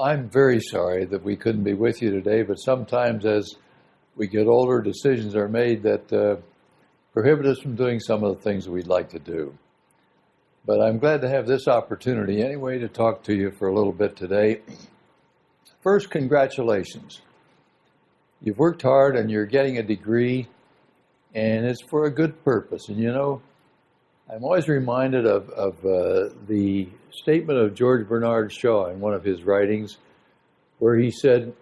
I'm very sorry that we couldn't be with you today, but sometimes as we get older, decisions are made that prohibit us from doing some of the things that we'd like to do. But I'm glad to have this opportunity anyway to talk to you for a little bit today. First, congratulations. You've worked hard and you're getting a degree, and it's for a good purpose. And you know, I'm always reminded of the statement of George Bernard Shaw in one of his writings, where he said,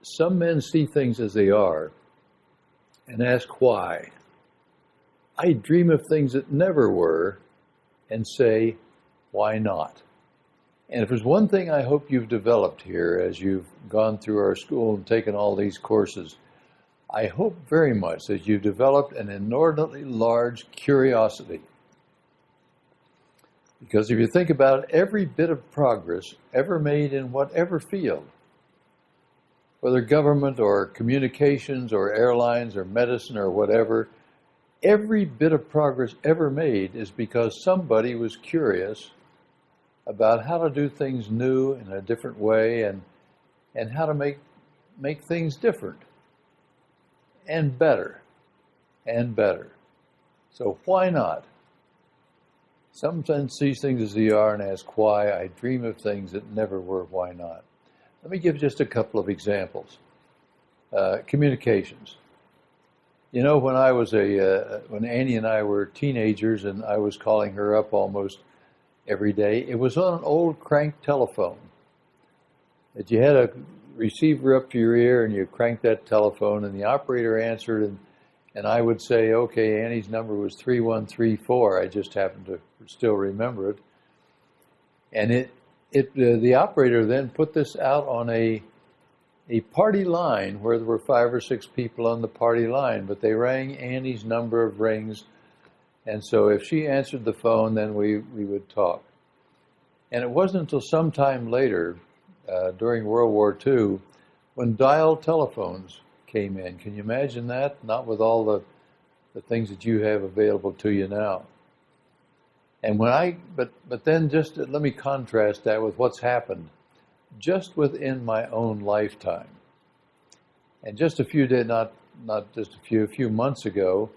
"Some men see things as they are and ask why. I dream of things that never were and say, why not?" And if there's one thing I hope you've developed here as you've gone through our school and taken all these courses, I hope very much that you've developed an inordinately large curiosity. Because if you think about it, every bit of progress ever made in whatever field, whether government or communications or airlines or medicine or whatever, every bit of progress ever made is because somebody was curious about how to do things new in a different way and how to make things different and better and better. So why not? Sometimes see things as they are and ask why. I dream of things that never were. Why not? Let me give just a couple of examples. Communications. You know, when when Annie and I were teenagers and I was calling her up almost every day, it was on an old crank telephone that you had a receiver up to your ear and you cranked that telephone and the operator answered and I would say, okay, Annie's number was 3134. I just happened to still remember it. And the operator then put this out on a party line where there were 5 or 6 people on the party line, but they rang Annie's number of rings. And so if she answered the phone, then we would talk. And it wasn't until some time later, during World War II, when dial telephones came in. Can you imagine that? Not with all the things that you have available to you now. And but then just let me contrast that with what's happened just within my own lifetime. And just a few days, not just a few months ago,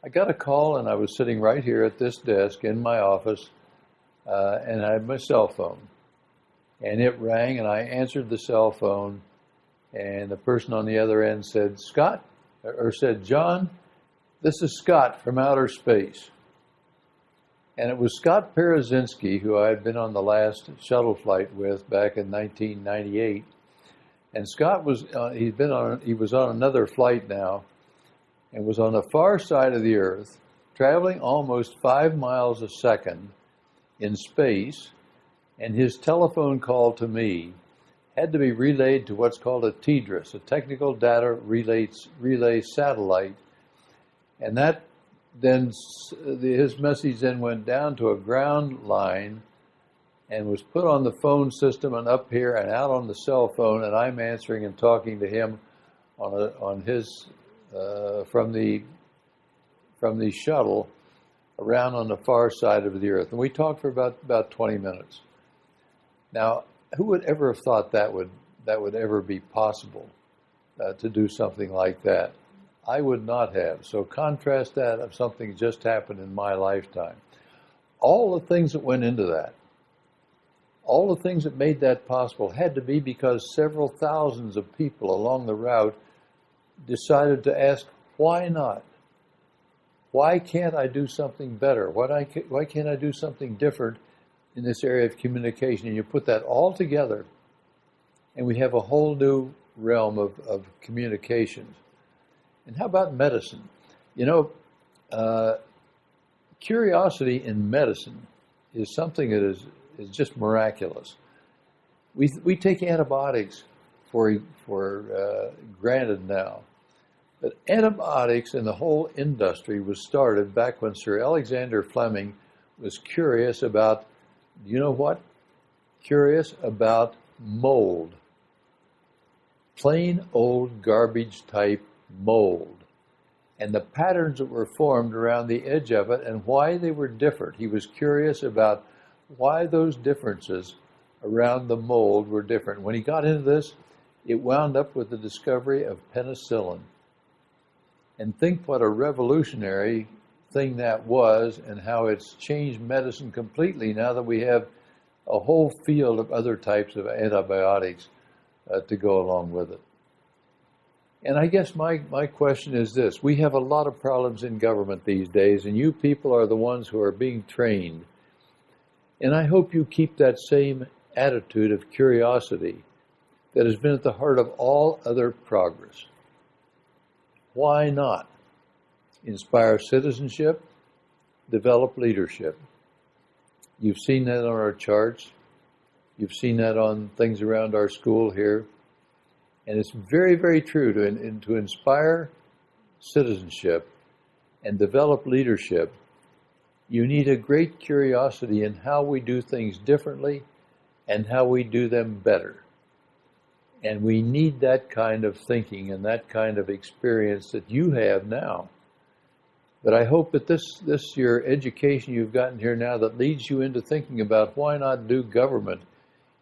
I got a call and I was sitting right here at this desk in my office and I had my cell phone. And it rang and I answered the cell phone and the person on the other end said, "John, this is Scott from outer space." And it was Scott Parazynski, who I had been on the last shuttle flight with back in 1998. And Scott he was on another flight now and was on the far side of the Earth, traveling almost 5 miles a second in space. And his telephone call to me had to be relayed to what's called a TDRS, a technical data relay satellite. And that then, his message then went down to a ground line and was put on the phone system and up here and out on the cell phone, and I'm answering and talking to him on his from the shuttle around on the far side of the Earth. And we talked for about 20 minutes. Now, who would ever have thought that would ever be possible to do something like that? I would not have. So contrast that of something just happened in my lifetime. All the things that went into that, all the things that made that possible had to be because several thousands of people along the route decided to ask, why not? Why can't I do something better? Why can't I do something different in this area of communication? And you put that all together, and we have a whole new realm of communications. And how about medicine? You know, curiosity in medicine is something that is just miraculous. We take antibiotics for granted now, but antibiotics and the whole industry was started back when Sir Alexander Fleming was curious about, you know what? Curious about mold. Plain old garbage type mold. And the patterns that were formed around the edge of it and why they were different. He was curious about why those differences around the mold were different. When he got into this, it wound up with the discovery of penicillin. And think what a revolutionary thing that was and how it's changed medicine completely now that we have a whole field of other types of antibiotics to go along with it. And I guess my question is this. We have a lot of problems in government these days, and you people are the ones who are being trained. And I hope you keep that same attitude of curiosity that has been at the heart of all other progress. Why not inspire citizenship, develop leadership? You've seen that on our charts. You've seen that on things around our school here. And it's very, very true to inspire citizenship and develop leadership. You need a great curiosity in how we do things differently and how we do them better. And we need that kind of thinking and that kind of experience that you have now. But I hope that this your education you've gotten here now that leads you into thinking about why not do government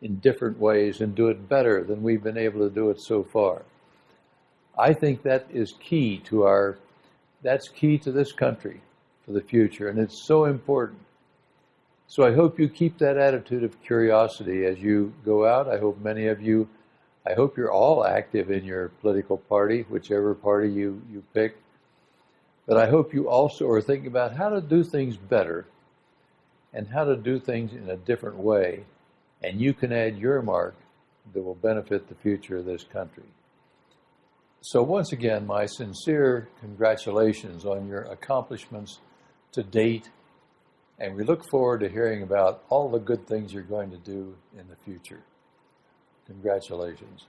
in different ways and do it better than we've been able to do it so far. I think that is key to that's key to this country for the future, and it's so important. So I hope you keep that attitude of curiosity as you go out. I hope many of you, I hope you're all active in your political party, whichever party you pick. But I hope you also are thinking about how to do things better and how to do things in a different way. And you can add your mark that will benefit the future of this country. So once again, my sincere congratulations on your accomplishments to date. And we look forward to hearing about all the good things you're going to do in the future. Congratulations.